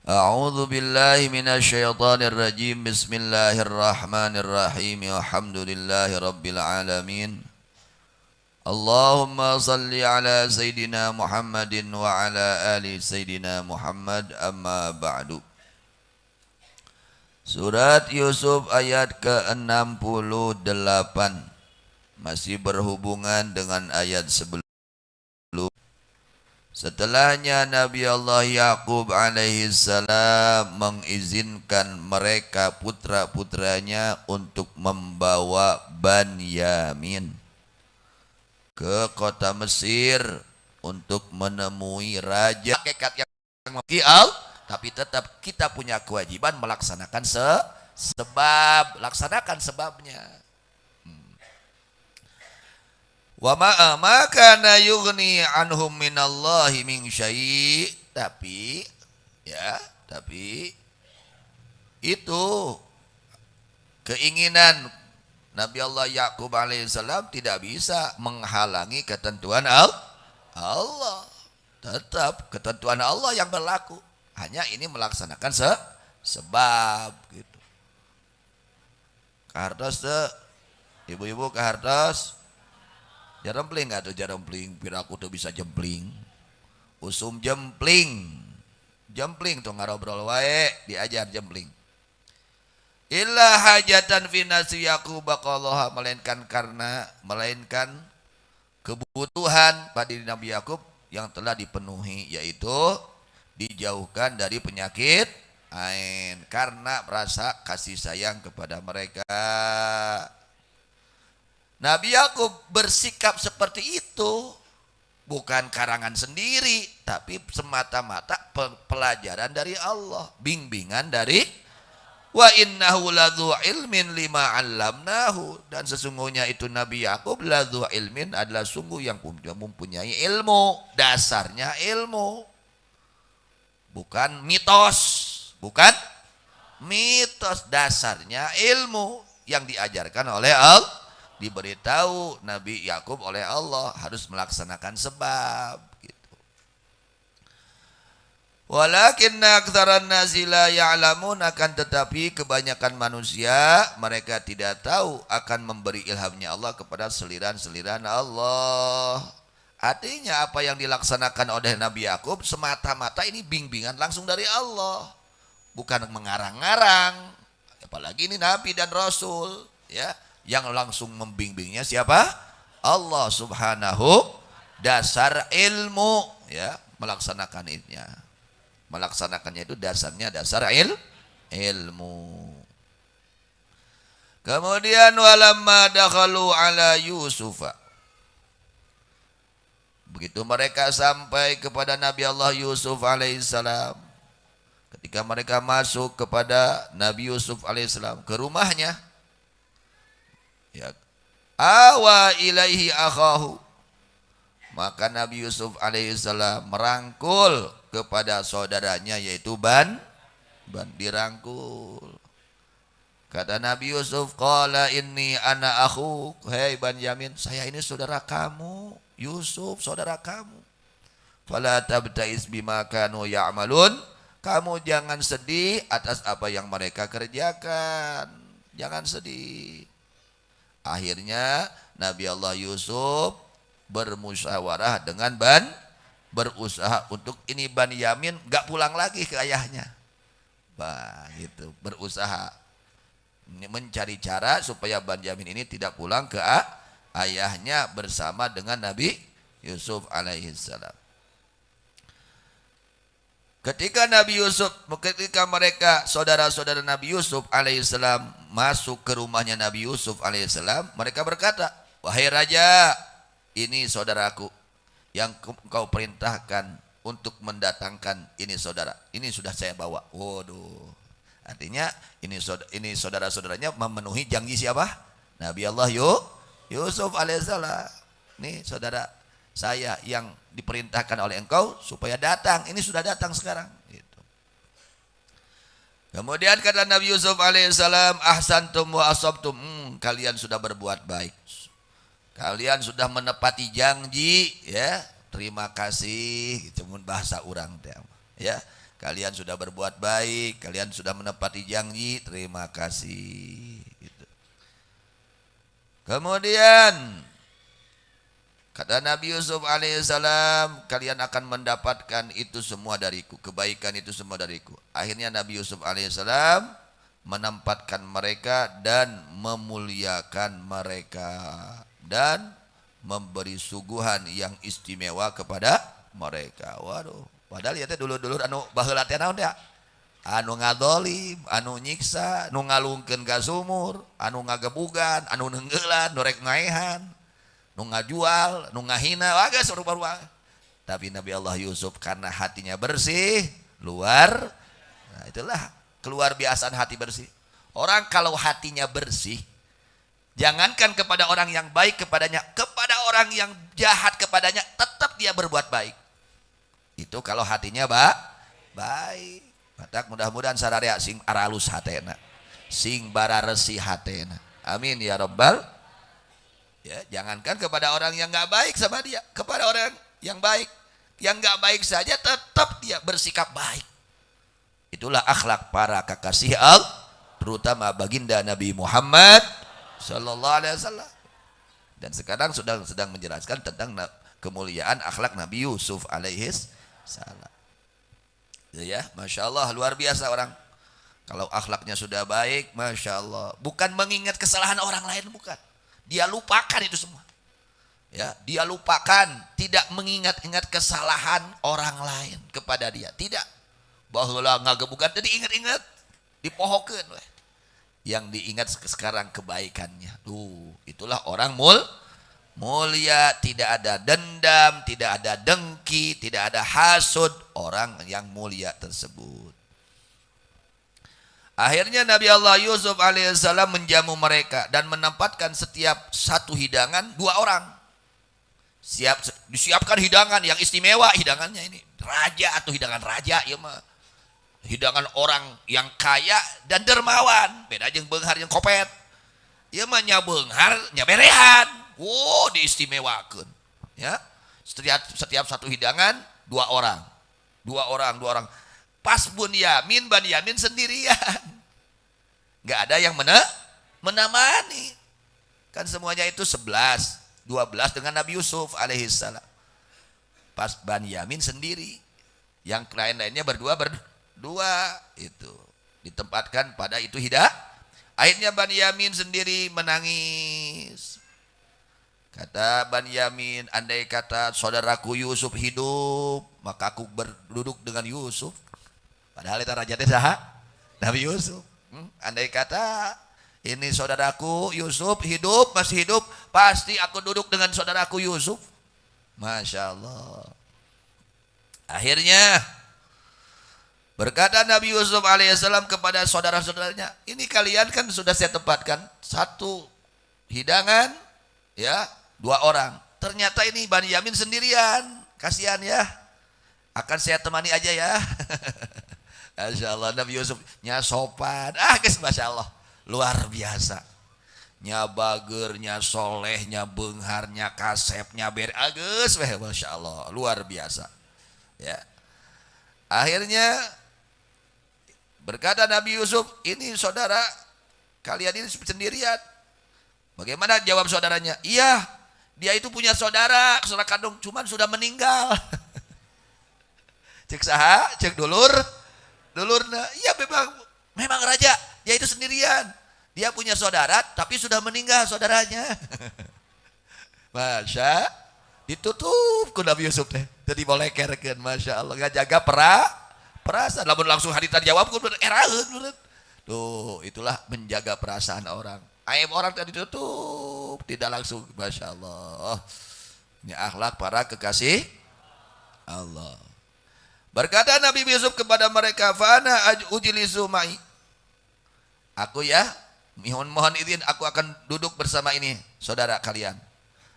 A'udzu billahi minasyaitonir rajim. Bismillahirrahmanirrahim. Alhamdulillahi rabbil alamin. Allahumma salli ala sayyidina Muhammadin wa ala ali sayyidina Muhammad, amma ba'du. Surat Yusuf ayat ke-68 masih berhubungan dengan ayat sebelum. Setelahnya Nabi Allah Yakub alaihi salam mengizinkan mereka putra-putranya untuk membawa Banyamin ke kota Mesir untuk menemui raja. Hakikat yang mengial, tapi tetap kita punya kewajiban melaksanakan sebab, laksanakan sebabnya. Wa ma kana yughni anhum minallahi min syai', tapi itu keinginan Nabi Allah Yakub alaihissalam tidak bisa menghalangi ketentuan Allah. Tetap ketentuan Allah yang berlaku. Hanya ini melaksanakan sebab gitu. Kahartos tuh, ibu-ibu kahartos. Jarempling atau jarempling, piraku tuh bisa jempling. Usum jempling. Jempling tuh ngarobrol wae, diajar jempling. Illa hajatan fi nafsi Yakub baqallaha, melainkan kebutuhan pada diri Nabi Yakub yang telah dipenuhi, yaitu dijauhkan dari penyakit ain karena rasa kasih sayang kepada mereka. Nabi Yakub bersikap seperti itu bukan karangan sendiri, tapi semata-mata pelajaran dari Allah, bimbingan dari wa innahu ladzu ilmin lima 'allamnahu, dan sesungguhnya itu Nabi Yakub ladzu ilmin adalah sungguh yang mempunyai ilmu, dasarnya ilmu. Bukan mitos, dasarnya ilmu yang diajarkan oleh Allah. Diberitahu Nabi Yakub oleh Allah harus melaksanakan sebab gitu. Walakinna aktsaran nasi la ya'lamun, akan tetapi kebanyakan manusia mereka tidak tahu akan memberi ilhamnya Allah kepada seliran-seliran Allah. Artinya apa yang dilaksanakan oleh Nabi Yakub semata-mata ini bimbingan langsung dari Allah, bukan mengarang-ngarang. Apalagi ini Nabi dan Rasul, ya. Yang langsung membimbingnya siapa? Allah subhanahu. Dasar ilmu, ya, melaksanakannya itu dasarnya dasar ilmu. Kemudian walamma dakhalu ala Yusufa, begitu mereka sampai kepada Nabi Allah Yusuf alaihissalam, ketika mereka masuk kepada Nabi Yusuf alaihissalam ke rumahnya, ya, awa ilaihi akhahu, maka Nabi Yusuf alaihissalam merangkul kepada saudaranya yaitu dirangkul. Kata Nabi Yusuf, qala inni ana akhuk, hei Banyamin, saya ini saudara kamu, Yusuf saudara kamu. Fala tabtais bima kanu ya'malun, kamu jangan sedih atas apa yang mereka kerjakan, jangan sedih. Akhirnya Nabi Allah Yusuf bermusyawarah dengan berusaha untuk ini Banyamin gak pulang lagi ke ayahnya. Gitu, berusaha mencari cara supaya Banyamin ini tidak pulang ke ayahnya bersama dengan Nabi Yusuf alaihissalam. Ketika mereka saudara-saudara Nabi Yusuf alaihissalam masuk ke rumahnya Nabi Yusuf alaihissalam, mereka berkata, wahai raja, ini saudaraku yang kau perintahkan untuk mendatangkan ini saudara. Ini sudah saya bawa. Waduh. Artinya ini saudara-saudaranya memenuhi janji siapa? Nabi Allah Yusuf alaihissalam. Ini saudara saya yang diperintahkan oleh engkau supaya datang. Ini sudah datang sekarang. Gitu. Kemudian kata Nabi Yusuf alaihissalam, ahsantum wa asabtum, kalian sudah berbuat baik. Kalian sudah menepati janji, ya. Terima kasih, itu bahasa orang, ya. kalian sudah berbuat baik, kalian sudah menepati janji, terima kasih. Gitu. Kemudian kata Nabi Yusuf alaihissalam, kalian akan mendapatkan itu semua dariku, kebaikan itu semua dariku. Akhirnya Nabi Yusuf alaihissalam menempatkan mereka dan memuliakan mereka dan memberi suguhan yang istimewa kepada mereka. Waduh, padahal ya teh dulur-dulur anu baheula teh naon ya? Anu ngadolim, anu nyiksa, anu ngalungkeun ka sumur, anu ngagebugan, anu nenggeulan, nu rek ngaehan, nu ngajual, nu ngahina, wagas rupa-rupa. Tapi Nabi Allah Yusuf karena hatinya bersih, nah itulah keluar biasaan hati bersih. Orang kalau hatinya bersih, jangankan kepada orang yang baik kepadanya, kepada orang yang jahat kepadanya, tetap dia berbuat baik. Itu kalau hatinya baik. Matak mudah-mudahan sararea sing aralus hatena, sing bararesi hatena. Amin ya rabbal. Ya, jangankan kepada orang yang nggak baik sama dia, kepada orang yang baik, yang nggak baik saja tetap dia bersikap baik. Itulah akhlak para kekasih Allah, terutama baginda Nabi Muhammad Sallallahu Alaihi Wasallam. Dan sekarang sedang menjelaskan tentang kemuliaan akhlak Nabi Yusuf alaihis salam. Ya, masya Allah, luar biasa orang. Kalau akhlaknya sudah baik, masya Allah. Bukan mengingat kesalahan orang lain, bukan. Dia lupakan itu semua. Ya, dia lupakan, tidak mengingat-ingat kesalahan orang lain kepada dia. Tidak. Baheula ngagebukan tadi ingat-ingat, dipohokeun we. Yang diingat sekarang kebaikannya. Itulah orang mulia, tidak ada dendam, tidak ada dengki, tidak ada hasud, orang yang mulia tersebut. Akhirnya Nabi Allah Yusuf alaihissalam menjamu mereka dan menempatkan setiap satu hidangan 2 orang. Disiapkan hidangan yang istimewa, hidangannya ini raja atau hidangan raja, ya mah. Hidangan orang yang kaya dan dermawan, beda jeung beunghar yang kopet. Ieu mah nya beunghar nya berehan. Diistimewakeun. Ya. Setiap satu hidangan 2 orang. 2 orang. Pas Banyamin sendirian. Enggak ada yang menemani. Kan semuanya itu 11, 12 dengan Nabi Yusuf alaihissalam. Pas Banyamin sendiri. Yang lain-lainnya berdua itu ditempatkan pada itu hidangan. Akhirnya Banyamin sendiri menangis. Kata Banyamin, andai kata saudaraku Yusuf hidup, maka aku berduduk dengan Yusuf. Padahal itu raja teh saha? Nabi Yusuf. Andai kata ini saudaraku Yusuf hidup, masih hidup, pasti aku duduk dengan saudaraku Yusuf. Masya Allah. Akhirnya berkata Nabi Yusuf alaihissalam kepada saudara-saudaranya, ini kalian kan sudah saya tempatkan satu hidangan, ya 2 orang. Ternyata ini Banyamin sendirian, kasihan ya. Akan saya temani aja ya. Masya Allah, Nabi Yusuf nya sopan. Guys, masya Allah, luar biasa. Nya bager, nya soleh, nya beunghar, nya kasep, nya agus, masya Allah, luar biasa. Ya. Akhirnya berkata Nabi Yusuf, ini saudara kalian ini sendirian. Bagaimana jawab saudaranya? Iya, dia itu punya saudara kandung, cuman sudah meninggal. Cek saha, cek dulurna. Iya memang raja, dia itu sendirian. Dia punya saudara tapi sudah meninggal saudaranya. Masya, ditutup ku Nabi Yusuf teh. Jadi boleh kerkeun, masya Allah, nggak jaga perasaan. Lamun langsung hari terjawab ku eraheun. Tuh, itulah menjaga perasaan orang. Aib orang tadi ditutup, tidak langsung, masya Allah. Ini akhlak para kekasih Allah. Berkata Nabi Yusuf kepada mereka, "Fana ujlisu ma'i." Aku ya, mohon izin, aku akan duduk bersama ini saudara kalian.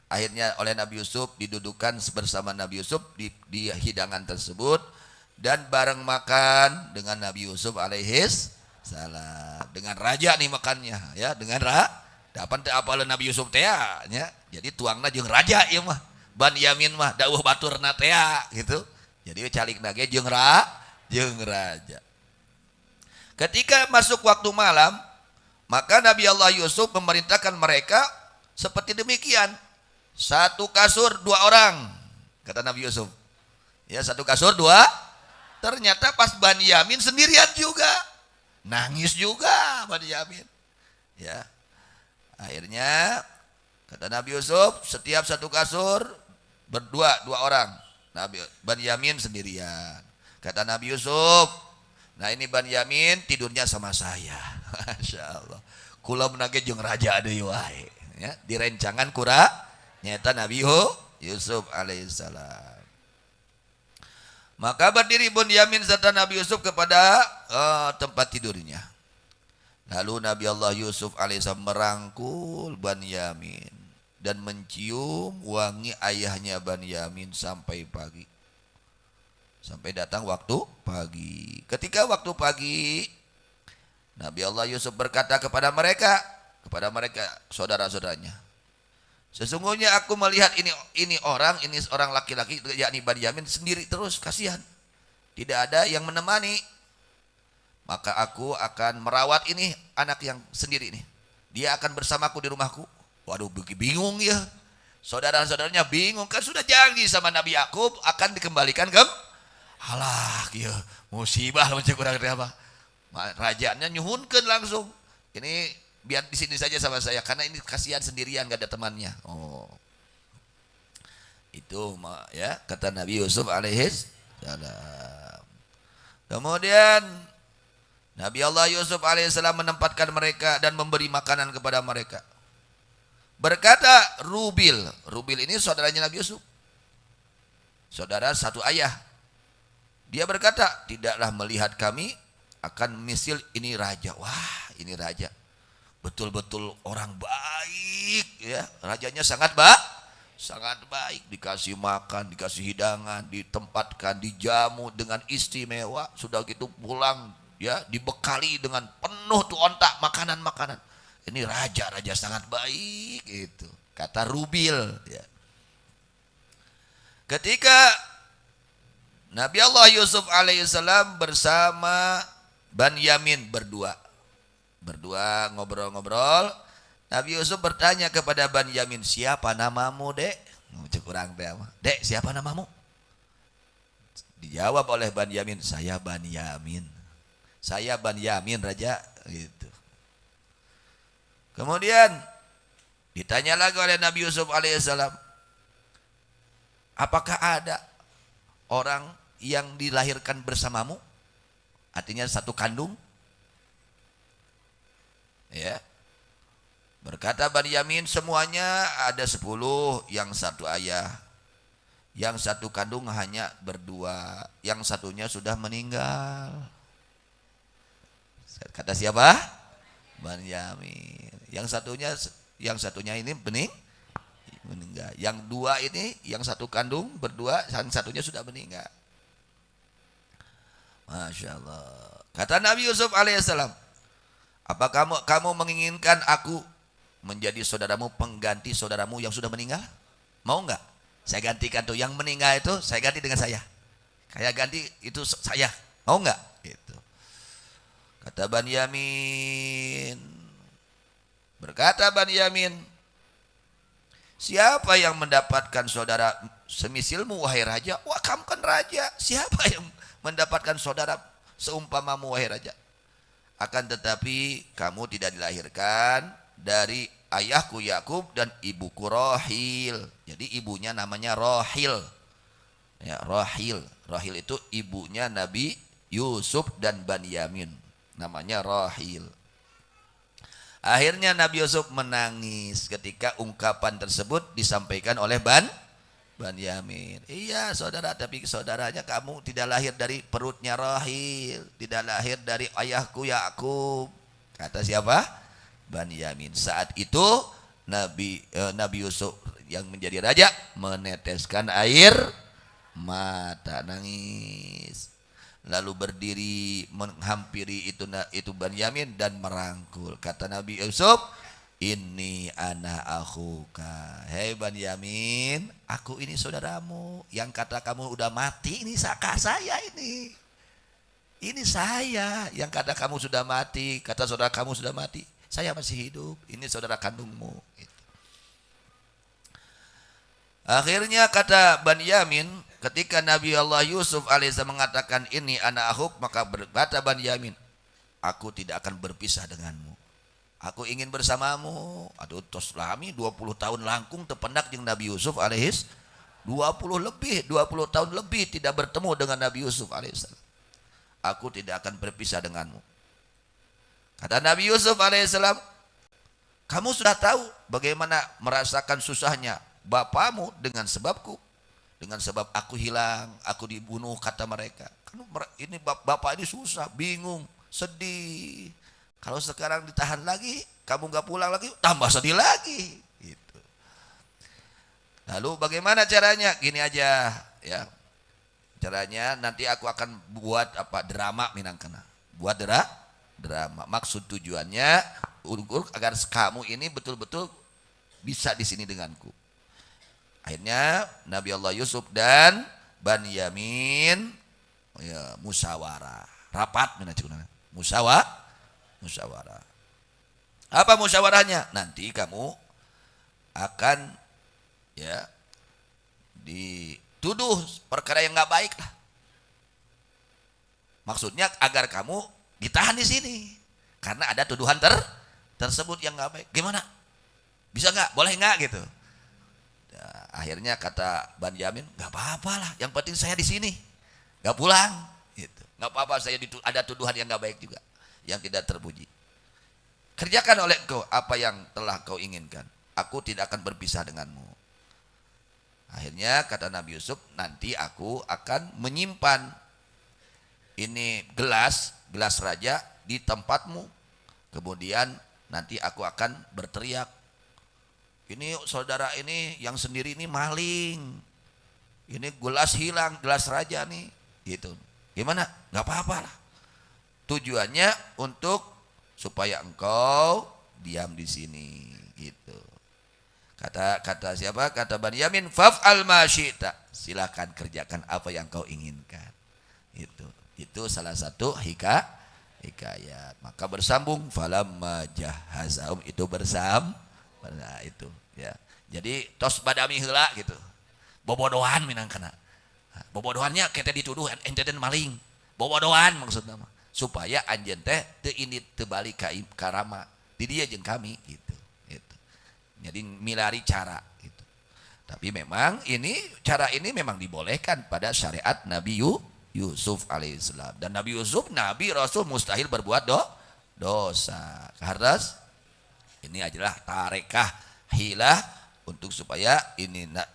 Akhirnya oleh Nabi Yusuf didudukkan bersama Nabi Yusuf di hidangan tersebut dan bareng makan dengan Nabi Yusuf alaihis salam. Dengan raja nih makannya, ya, dengan dapan teh apal Nabi Yusuf teh nya. Jadi tuangna jeung raja ieu mah. Banyamin mah dawuh baturna teh gitu. Jadi calik nage jeung jeung raja. Ketika masuk waktu malam, maka Nabi Allah Yusuf memerintahkan mereka seperti demikian. Satu kasur 2 orang, kata Nabi Yusuf. Ya, satu kasur 2. Ternyata pas Banyamin sendirian juga. Nangis juga Banyamin. Ya. Akhirnya kata Nabi Yusuf, setiap satu kasur berdua 2 orang. Banyamin sendirian. Kata Nabi Yusuf, nah ini Banyamin tidurnya sama saya. Masya Allah. Kula menage jeung raja deui wae. Ya, direncangan kura nyata Nabi Yusuf alaihissalam. Maka berdiri Bunyamin serta Nabi Yusuf kepada tempat tidurnya. Lalu Nabi Allah Yusuf alaihissalam merangkul Banyamin dan mencium wangi ayahnya Banyamin sampai pagi. Sampai datang waktu pagi. Ketika waktu pagi, Nabi Allah Yusuf berkata kepada mereka saudara-saudaranya, sesungguhnya aku melihat ini orang laki-laki, yakni Banyamin sendiri terus, kasihan. Tidak ada yang menemani. Maka aku akan merawat ini anak yang sendiri ini. Dia akan bersamaku di rumahku. Waduh, bingung ya. Saudara-saudaranya bingung, kan sudah janji sama Nabi Yakub akan dikembalikan ke halah ya, musibah macam kurang apa. Rajanya nyuhunkeun langsung. Ini biar di sini saja sama saya karena ini kasihan sendirian gak ada temannya. Oh. Itu ya kata Nabi Yusuf alaihissalam. Kemudian Nabi Allah Yusuf alaihissalam menempatkan mereka dan memberi makanan kepada mereka. Berkata Rubil ini saudaranya Nabi Yusuf. Saudara satu ayah. Dia berkata, tidaklah melihat kami akan misil ini raja. Wah, ini raja. Betul-betul orang baik ya. Rajanya sangat baik, dikasih makan, dikasih hidangan, ditempatkan, dijamu dengan istimewa. Sudah gitu pulang ya, dibekali dengan penuh tuh ontak makanan-makanan. Ini raja sangat baik itu. Kata Rubil ya. Ketika Nabi Allah Yusuf alaihissalam bersama Banyamin berdua ngobrol-ngobrol. Nabi Yusuf bertanya kepada Banyamin, siapa namamu dek? Kurang dek, siapa namamu? Dijawab oleh Banyamin, saya Banyamin raja gitu. Kemudian ditanya lagi oleh Nabi Yusuf alaihissalam, apakah ada orang yang dilahirkan bersamamu? Artinya satu kandung. Ya. Berkata Banyamin, semuanya ada 10, yang satu ayah. Yang satu kandung hanya berdua, yang satunya sudah meninggal. Kata siapa? Banyamin. Yang satunya ini meninggal. Yang 2 ini, yang satu kandung berdua, yang satunya sudah meninggal. Masya Allah. Kata Nabi Yusuf alaihissalam, apa kamu menginginkan aku menjadi saudaramu, pengganti saudaramu yang sudah meninggal? Mau enggak? Saya gantikan tuh yang meninggal itu, saya ganti dengan saya. Kayak ganti itu saya. Mau enggak? Gitu. Kata Banyamin. Berkata Banyamin, siapa yang mendapatkan saudara semisilmu wahai raja? Wah, kamu kan raja. Siapa yang mendapatkan saudara seumpamamu wahai raja? Akan tetapi kamu tidak dilahirkan dari ayahku Yakub dan ibuku Rohil. Jadi ibunya namanya Rohil. Ya, Rohil. Rohil itu ibunya Nabi Yusuf dan Banyamin. Namanya Rohil. Akhirnya Nabi Yusuf menangis ketika ungkapan tersebut disampaikan oleh Banyamin. Iya saudara, tapi saudaranya kamu tidak lahir dari perutnya Rohil, tidak lahir dari ayahku Yakub. Kata siapa? Banyamin. Saat itu Nabi Yusuf yang menjadi raja meneteskan air mata, nangis. Lalu berdiri menghampiri itu Banyamin dan merangkul. Kata Nabi Yusuf, ini ana akhuka. Hei Banyamin, aku ini saudaramu. Yang kata kamu udah mati, ini saka saya ini. Ini saya yang kata kamu sudah mati, kata saudara kamu sudah mati, saya masih hidup, ini saudara kandungmu. Akhirnya kata Banyamin, ketika Nabi Allah Yusuf alaihissalam mengatakan ini anak akhuk, maka berkata Banyamin, aku tidak akan berpisah denganmu. Aku ingin bersamamu. Aduh, tos lami 20 tahun langkung tependak jeung Nabi Yusuf alaihis 20 tahun lebih tidak bertemu dengan Nabi Yusuf alaihissalam. Aku tidak akan berpisah denganmu. Kata Nabi Yusuf alaihissalam, kamu sudah tahu bagaimana merasakan susahnya bapakmu dengan sebabku. Dengan sebab aku hilang, aku dibunuh, kata mereka. Ini bapak ini susah, bingung, sedih. Kalau sekarang ditahan lagi, kamu gak pulang lagi, tambah sedih lagi. Gitu. Lalu bagaimana caranya? Gini aja ya. Caranya nanti aku akan buat drama minangkana. Buat drama. Maksud tujuannya agar kamu ini betul-betul bisa di sini denganku. Akhirnya Nabi Allah Yusuf dan Banyamin musyawarah. Rapat musyawarah. Apa musyawarahnya? Nanti kamu akan dituduh perkara yang nggak baik lah. Maksudnya agar kamu ditahan di sini karena ada tuduhan tersebut yang nggak baik. Gimana? Bisa nggak? Boleh nggak gitu? Akhirnya kata Banyamin, nggak apa-apa lah. Yang penting saya di sini, nggak pulang. Gitu. Nggak apa-apa, saya ada tuduhan yang nggak baik juga, yang tidak terpuji. Kerjakan oleh engkau apa yang telah kau inginkan. Aku tidak akan berpisah denganmu. Akhirnya kata Nabi Yusuf, nanti aku akan menyimpan ini gelas raja di tempatmu. Kemudian nanti aku akan berteriak, ini saudara ini yang sendiri ini maling. Ini gelas hilang, gelas raja nih. Gitu. Gimana? Gak apa-apa lah. Tujuannya untuk supaya engkau diam di sini. Gitu. Kata siapa? Kata Banyamin, faf'al ma syi'ta. Silakan kerjakan apa yang kau inginkan. Itu salah satu hikayat. Maka bersambung falamma jahazahum, itu nah itu ya. Jadi tos badami heula gitu. Bobodohan minangkana. Bobodohannya kita dituduh ente maling. Bobodohan maksudnya mah. Supaya anjeun teh teu ini teu balik ka karama di dia jeung kami gitu. Jadi milari cara gitu. Tapi memang cara ini memang dibolehkan pada syariat Nabi Yusuf alaihissalam. Dan Nabi Yusuf Nabi Rasul mustahil berbuat dosa. Karena ini adalah tarekah hilah untuk supaya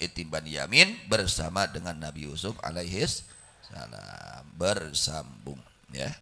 Itim Banyamin bersama dengan Nabi Yusuf alaihis salam bersambung ya.